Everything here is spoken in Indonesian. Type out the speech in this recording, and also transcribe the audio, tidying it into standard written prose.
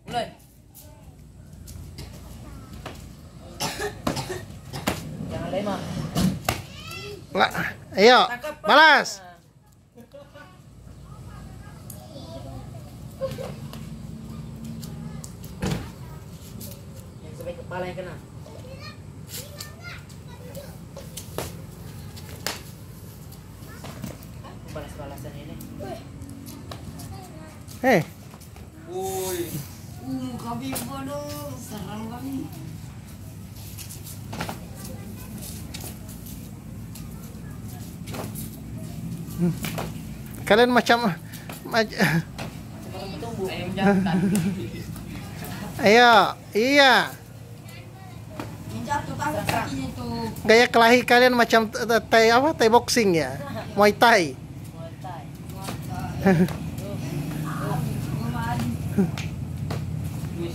Mulai. Jangan lema. Ayo, balas. Yang sampai kepala yang kena. Balas-balasan ini. Hei. Woi. Kami bodoh, serang kami. Kalian macam Ayam jantan. ayo, iya. Jatuh kan kakinya tuh. Gaya kelahi kalian macam Thai apa? Thai boxing ya? Muay Thai. Muay Thai. Kemarin